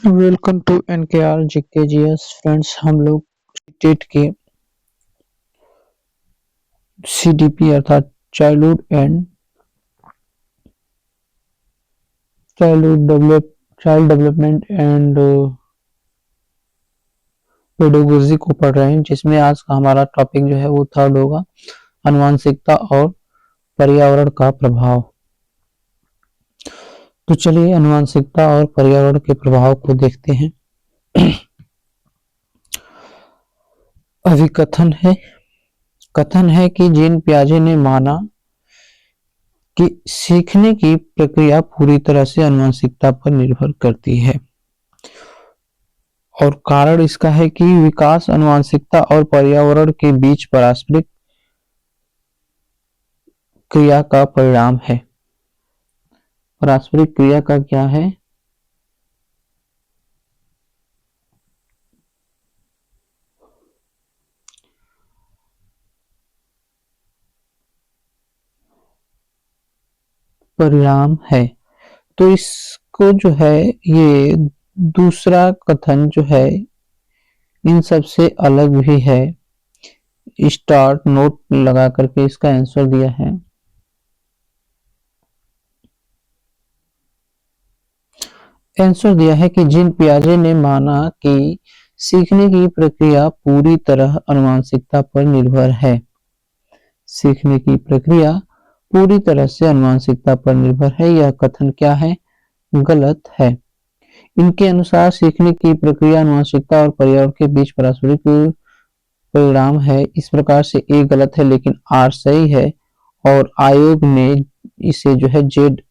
Welcome to NKR GKGS friends. हम लोग state के सीडीपी अर्थात चाइल्ड डेवलपमेंट एंड पेडागोजी को पढ़ रहे हैं, जिसमें आज का हमारा टॉपिक जो है वो थर्ड होगा, आनुवंशिकता और पर्यावरण का प्रभाव। तो चलिए आनुवंशिकता और पर्यावरण के प्रभाव को देखते हैं। अभी कथन है कि जीन पियाजे ने माना कि सीखने की प्रक्रिया पूरी तरह से आनुवंशिकता पर निर्भर करती है, और कारण इसका है कि विकास आनुवंशिकता और पर्यावरण के बीच पारस्परिक क्रिया का परिणाम है। पारस्परिक क्रिया का क्या है? परिणाम है। तो इसको जो है, ये दूसरा कथन जो है इन सबसे अलग भी है। स्टार्ट नोट लगा करके इसका आंसर दिया है। आंसर दिया है कि जीन पियाजे ने माना कि सीखने की प्रक्रिया पूरी तरह आनुवंशिकता पर निर्भर है। सीखने की प्रक्रिया पूरी तरह से आनुवंशिकता पर निर्भर है। यह कथन क्या है? गलत है। इनके अनुसार सीखने की प्रक्रिया आनुवंशिकता और पर्यावरण के बीच पारस्परिक परिणाम है। इस प्रकार से ए गलत है लेकिन आर सही है, और आयोग ने इसे जो है जेड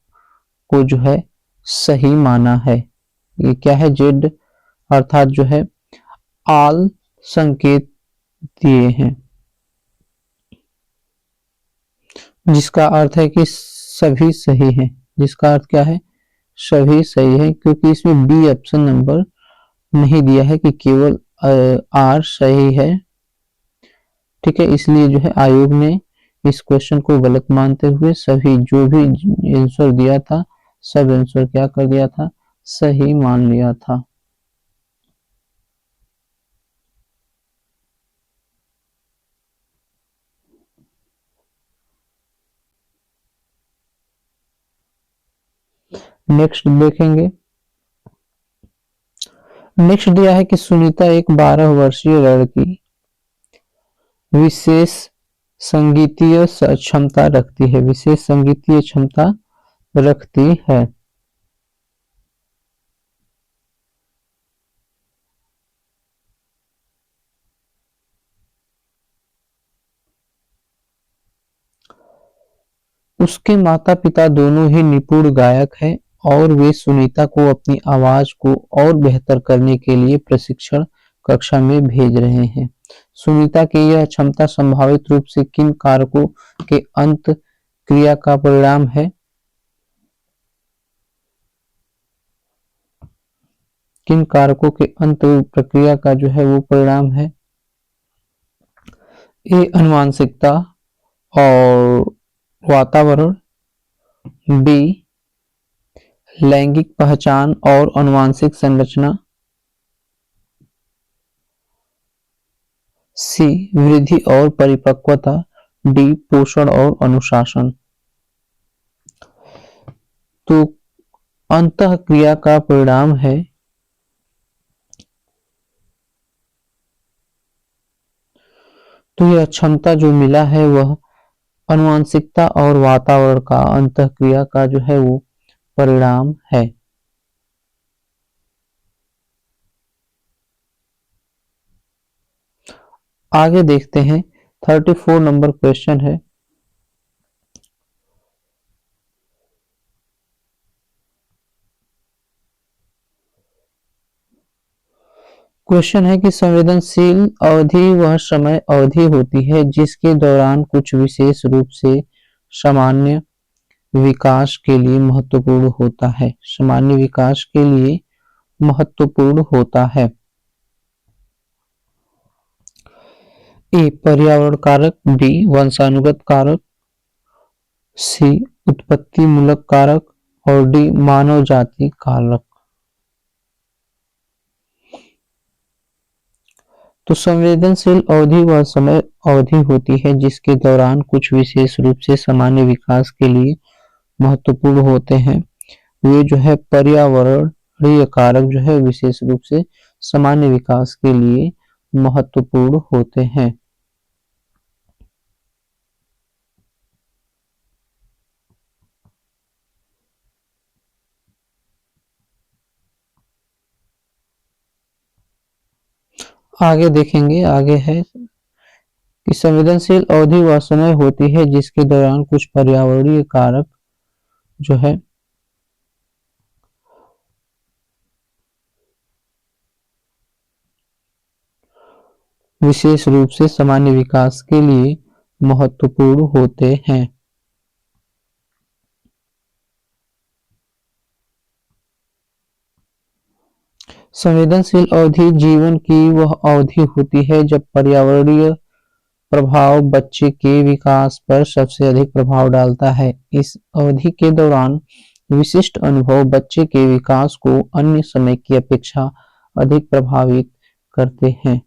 को जो है सही माना है। ये क्या है? जेड अर्थात जो है आल संकेत दिए हैं, जिसका अर्थ है कि सभी सही है। जिसका अर्थ क्या है? सभी सही है, क्योंकि इसमें बी ऑप्शन नंबर नहीं दिया है कि केवल आर सही है। ठीक है, इसलिए जो है आयोग ने इस क्वेश्चन को गलत मानते हुए सभी जो भी आंसर दिया था, सब आंसर क्या कर दिया था? सही मान लिया था। नेक्स्ट देखेंगे। नेक्स्ट दिया है कि सुनीता एक 12 वर्षीय लड़की विशेष संगीतीय क्षमता रखती है। विशेष संगीतीय क्षमता रखती है। उसके माता पिता दोनों ही निपुण गायक हैं, और वे सुनीता को अपनी आवाज को और बेहतर करने के लिए प्रशिक्षण कक्षा में भेज रहे हैं। सुनीता की यह क्षमता संभावित रूप से किन कारकों के अंत क्रिया का परिणाम है? किन कारकों के अंत प्रक्रिया का जो है वो परिणाम है? ए आनुवंशिकता और वातावरण, बी लैंगिक पहचान और आनुवंशिक संरचना, सी वृद्धि और परिपक्वता, डी पोषण और अनुशासन। तो अंतः क्रिया का परिणाम है तो यह क्षमता जो मिला है वह आनुवंशिकता और वातावरण का अंतः क्रिया का जो है वो परिणाम है। आगे देखते हैं। 34 नंबर क्वेश्चन है। क्वेश्चन है कि संवेदनशील अवधि वह समय अवधि होती है जिसके दौरान कुछ विशेष रूप से सामान्य विकास के लिए महत्वपूर्ण होता है। सामान्य विकास के लिए महत्वपूर्ण होता है। ए पर्यावरण कारक, बी वंशानुगत कारक, सी उत्पत्ति मूलक कारक, और डी मानव जाति कारक। तो संवेदनशील अवधि वह समय अवधि होती है जिसके दौरान कुछ विशेष रूप से सामान्य विकास के लिए महत्वपूर्ण होते हैं। वे जो है पर्यावरणीय कारक जो है विशेष रूप से सामान्य विकास के लिए महत्वपूर्ण होते हैं। आगे देखेंगे, आगे है कि संवेदनशील अवधि वह समय होती है जिसके दौरान कुछ पर्यावरणीय कारक जो है विशेष रूप से सामान्य विकास के लिए महत्वपूर्ण होते हैं। संवेदनशील अवधि जीवन की वह अवधि होती है जब पर्यावरणीय प्रभाव बच्चे के विकास पर सबसे अधिक प्रभाव डालता है। इस अवधि के दौरान विशिष्ट अनुभव बच्चे के विकास को अन्य समय की अपेक्षा अधिक प्रभावित करते हैं।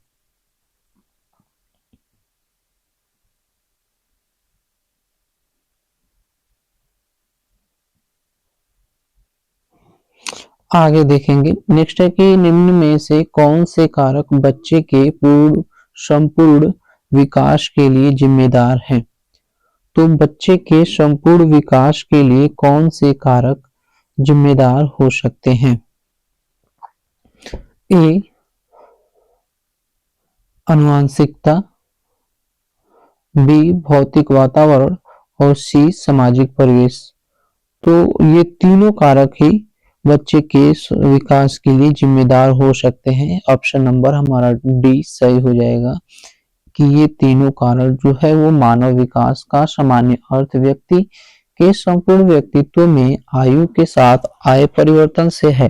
आगे देखेंगे, नेक्स्ट है कि निम्न में से कौन से कारक बच्चे के संपूर्ण विकास के लिए जिम्मेदार हैं। तो बच्चे के संपूर्ण विकास के लिए कौन से कारक जिम्मेदार हो सकते हैं। ए आनुवंशिकता, बी भौतिक वातावरण और सी सामाजिक परिवेश। तो ये तीनों कारक ही बच्चे के विकास के लिए जिम्मेदार हो सकते हैं। ऑप्शन नंबर हमारा डी सही हो जाएगा कि ये तीनों कारक जो है वो मानव विकास का सामान्य अर्थ व्यक्ति के संपूर्ण व्यक्तित्व में आयु के साथ आए परिवर्तन से है।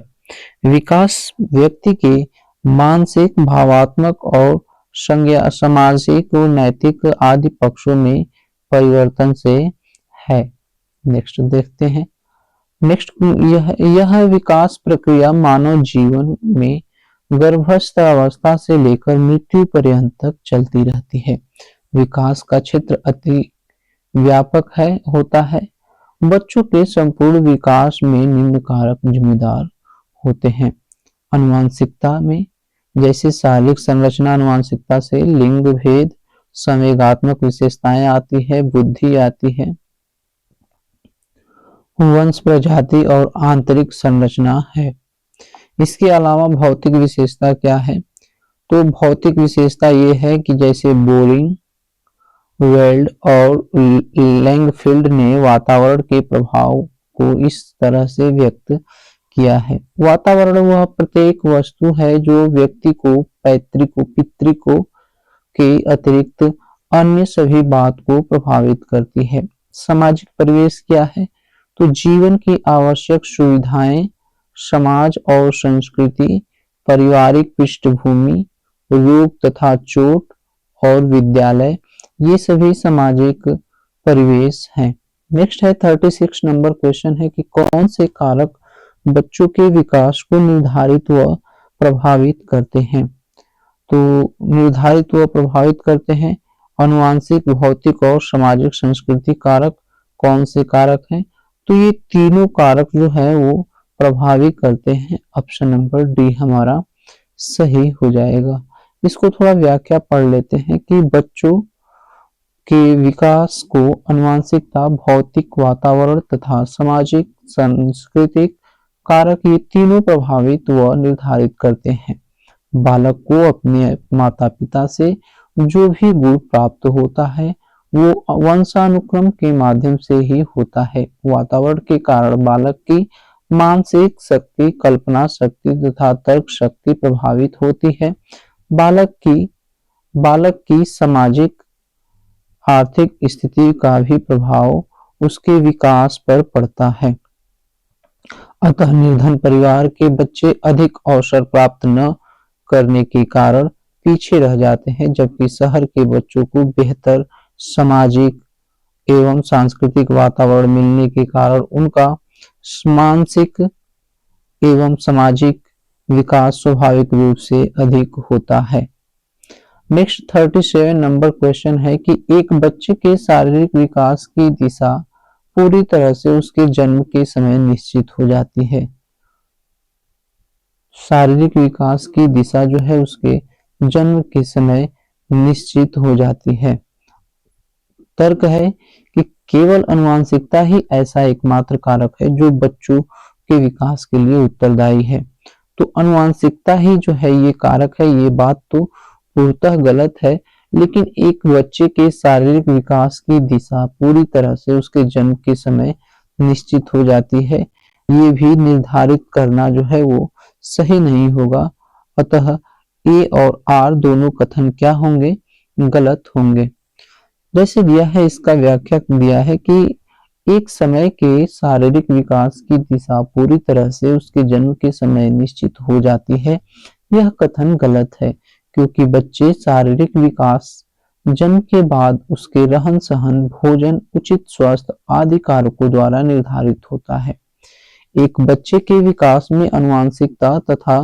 विकास व्यक्ति के मानसिक, भावात्मक और सामाजिक और नैतिक आदि पक्षों में परिवर्तन से है। नेक्स्ट देखते हैं, नेक्स्ट यह विकास प्रक्रिया मानव जीवन में गर्भस्थ अवस्था से लेकर मृत्यु पर्यंत तक चलती रहती है। विकास का क्षेत्र अति व्यापक होता है। बच्चों के संपूर्ण विकास में निम्न कारक जिम्मेदार होते हैं। आनुवंशिकता में जैसे शारीरिक संरचना आनुवंशिकता से लिंग भेद, संवेगात्मक विशेषताएं आती है, बुद्धि आती है, वंश, प्रजाति और आंतरिक संरचना है। इसके अलावा भौतिक विशेषता क्या है। तो भौतिक विशेषता ये है कि जैसे बोरिंग, वेल्ड और लैंगफील्ड ने वातावरण के प्रभाव को इस तरह से व्यक्त किया है। वातावरण वह प्रत्येक वस्तु है जो व्यक्ति को पितृको के अतिरिक्त अन्य सभी बात को प्रभावित करती है। सामाजिक परिवेश क्या है। तो जीवन की आवश्यक सुविधाएं, समाज और संस्कृति, पारिवारिक पृष्ठभूमि, रोग तथा चोट और विद्यालय, ये सभी सामाजिक परिवेश हैं। नेक्स्ट है 36 नंबर क्वेश्चन है कि कौन से कारक बच्चों के विकास को निर्धारित व प्रभावित करते हैं। तो निर्धारित व प्रभावित करते हैं आनुवंशिक, भौतिक और सामाजिक संस्कृति कारक। कौन से कारक हैं। तो ये तीनों कारक जो है वो प्रभावित करते हैं। ऑप्शन नंबर डी हमारा सही हो जाएगा। इसको थोड़ा व्याख्या पढ़ लेते हैं कि बच्चों के विकास को आनुवंशिकता, भौतिक वातावरण तथा सामाजिक सांस्कृतिक कारक ये तीनों प्रभावित व निर्धारित करते हैं। बालक को अपने माता पिता से जो भी गुण प्राप्त होता है वो वंशानुक्रम के माध्यम से ही होता है। वातावरण के कारण बालक की मानसिक शक्ति, कल्पना शक्ति तथा तर्क शक्ति प्रभावित होती है। बालक की सामाजिक आर्थिक स्थिति का भी प्रभाव उसके विकास पर पड़ता है। अतः निर्धन परिवार के बच्चे अधिक अवसर प्राप्त न करने के कारण पीछे रह जाते हैं, जबकि शहर के बच्चों को बेहतर सामाजिक एवं सांस्कृतिक वातावरण मिलने के कारण उनका मानसिक एवं सामाजिक विकास स्वाभाविक रूप से अधिक होता है। नेक्स्ट 37 नंबर क्वेश्चन है कि एक बच्चे के शारीरिक विकास की दिशा पूरी तरह से उसके जन्म के समय निश्चित हो जाती है। शारीरिक विकास की दिशा जो है उसके जन्म के समय निश्चित हो जाती है। तर्क है कि केवल आनुवंशिकता ही ऐसा एकमात्र कारक है जो बच्चों के विकास के लिए उत्तरदायी है। तो आनुवंशिकता ही जो है ये कारक है, ये बात तो पूर्णतः गलत है, लेकिन एक बच्चे के शारीरिक विकास की दिशा पूरी तरह से उसके जन्म के समय निश्चित हो जाती है, ये भी निर्धारित करना जो है वो सही नहीं होगा। अतः ए और आर दोनों कथन क्या होंगे, गलत होंगे। जैसे दिया है इसका व्याख्या दिया है कि एक समय के शारीरिक विकास की दिशा पूरी तरह से उसके जन्म के समय निश्चित हो जाती है, यह कथन गलत है, क्योंकि बच्चे शारीरिक विकास जन्म के बाद उसके रहन सहन, भोजन, उचित स्वास्थ्य आदि कारकों द्वारा निर्धारित होता है। एक बच्चे के विकास में आनुवंशिकता तथा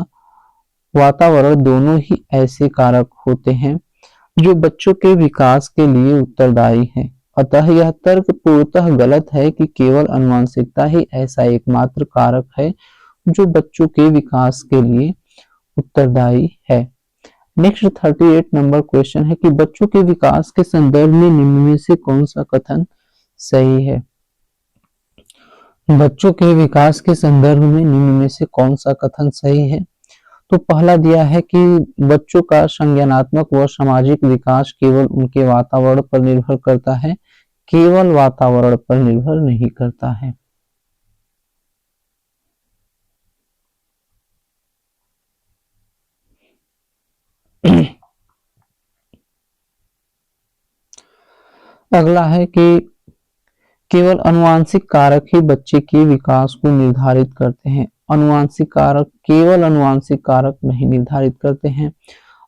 वातावरण दोनों ही ऐसे कारक होते हैं जो बच्चों के विकास के लिए उत्तरदायी हैं। अतः यह तर्क पूर्णतः गलत है कि केवल आनुवंशिकता ही ऐसा एकमात्र कारक है जो बच्चों के विकास के लिए उत्तरदायी है। नेक्स्ट 38 नंबर क्वेश्चन है कि बच्चों के विकास के संदर्भ में निम्न में से कौन सा कथन सही है। बच्चों के विकास के संदर्भ में निम्न में से कौन सा कथन सही है। तो पहला दिया है कि बच्चों का संज्ञानात्मक व सामाजिक विकास केवल उनके वातावरण पर निर्भर करता है, केवल वातावरण पर निर्भर नहीं करता है। अगला है कि केवल आनुवंशिक कारक ही बच्चे के विकास को निर्धारित करते हैं। आनुवंशिक कारक केवल आनुवंशिक कारक नहीं निर्धारित करते हैं।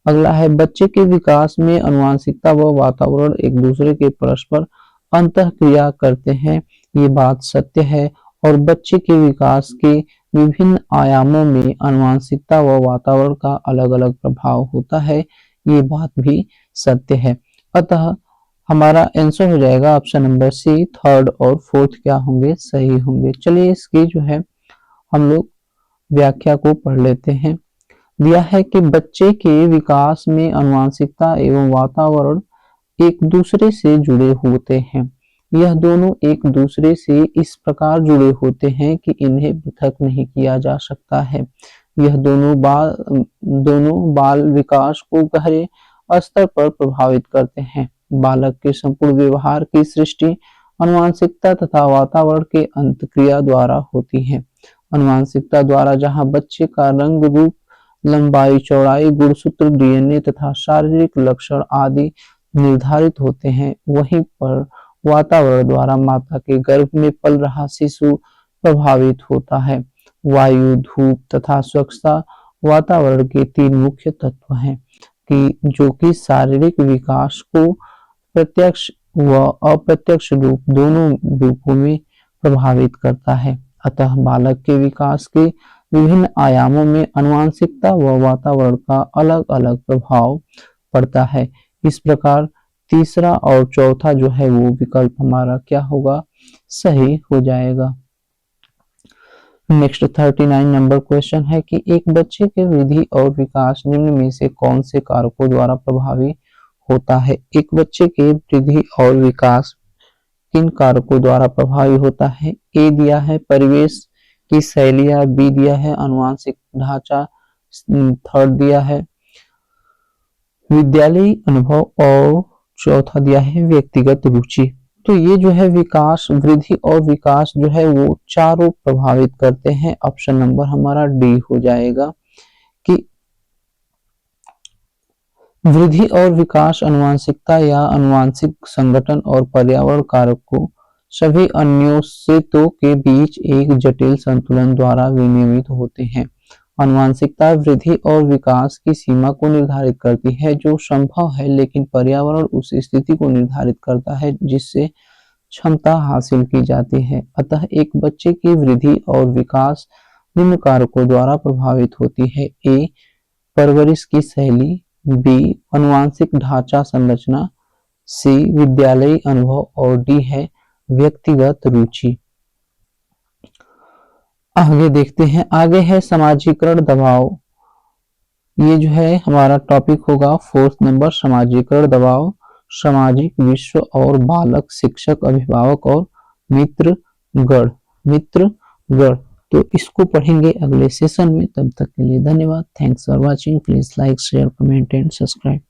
अगला है बच्चे के विकास में आनुवंशिकता व वातावरण एक दूसरे के परस्पर अंतःक्रिया करते हैं, ये बात सत्य है। और बच्चे के विकास के विभिन्न आयामों में आनुवंशिकता व वातावरण का अलग अलग प्रभाव होता है, ये बात भी सत्य है। अतः हमारा आंसर हो जाएगा ऑप्शन नंबर सी। थर्ड और फोर्थ क्या होंगे, सही होंगे। चलिए इसकी जो है हम लोग व्याख्या को पढ़ लेते हैं। दिया है कि बच्चे के विकास में आनुवंशिकता एवं वातावरण एक दूसरे से जुड़े होते हैं। यह दोनों एक दूसरे से इस प्रकार जुड़े होते हैं कि इन्हें पृथक नहीं किया जा सकता है। यह दोनों बाल विकास को गहरे स्तर पर प्रभावित करते हैं। बालक के संपूर्ण व्यवहार की सृष्टि आनुवंशिकता तथा वातावरण के अंतःक्रिया द्वारा होती है। आनुवंशिकता द्वारा जहां बच्चे का रंग, रूप, लंबाई, चौड़ाई, गुणसूत्र, डीएनए तथा शारीरिक लक्षण आदि निर्धारित होते हैं, वहीं पर वातावरण द्वारा माता के गर्भ में पल रहा शिशु प्रभावित होता है। वायु, धूप तथा स्वच्छता वातावरण के तीन मुख्य तत्व हैं कि जो कि शारीरिक विकास को प्रत्यक्ष व अप्रत्यक्ष रूप दोनों रूपों में प्रभावित करता है। अतः बालक के विकास के विभिन्न आयामों में आनुवंशिकता व वातावरण का अलग अलग प्रभाव पड़ता है। इस प्रकार तीसरा और चौथा जो है वो विकल्प हमारा क्या होगा, सही हो जाएगा। नेक्स्ट 39 नंबर क्वेश्चन है कि एक बच्चे के वृद्धि और विकास निम्न में से कौन से कारकों द्वारा प्रभावी होता है। एक बच्चे के वृद्धि और विकास किन कारकों द्वारा प्रभावी होता है। ए दिया है परिवेश की शैलियां, बी दिया है आनुवंशिक ढांचा, थर्ड दिया है विद्यालय अनुभव और चौथा दिया है व्यक्तिगत रुचि। तो ये जो है विकास, वृद्धि और विकास जो है वो चारों प्रभावित करते हैं। ऑप्शन नंबर हमारा डी हो जाएगा कि वृद्धि और विकास आनुवंशिकता या आनुवंशिक संगठन और पर्यावरण कारकों सभी अन्योन्याश्रितों के बीच एक जटिल संतुलन द्वारा विनियमित होते हैं। आनुवंशिकता वृद्धि और विकास की सीमा को निर्धारित करती है जो संभव है, लेकिन पर्यावरण उस स्थिति को निर्धारित करता है जिससे क्षमता हासिल की जाती है। अतः एक बच्चे की वृद्धि और विकास निम्न कारकों द्वारा प्रभावित होती है। ए परवरिश की शैली, बी अनुवांशिक ढांचा संरचना, सी विद्यालयी अनुभव और डी है व्यक्तिगत रुचि। आगे देखते हैं, आगे है समाजीकरण दबाव। ये जो है हमारा टॉपिक होगा 4th नंबर, समाजीकरण दबाव, सामाजिक विश्व और बालक, शिक्षक, अभिभावक और मित्रगण। मित्रगण तो इसको पढ़ेंगे अगले सेशन में। तब तक के लिए धन्यवाद। Thanks for watching. Please like, share, comment and subscribe.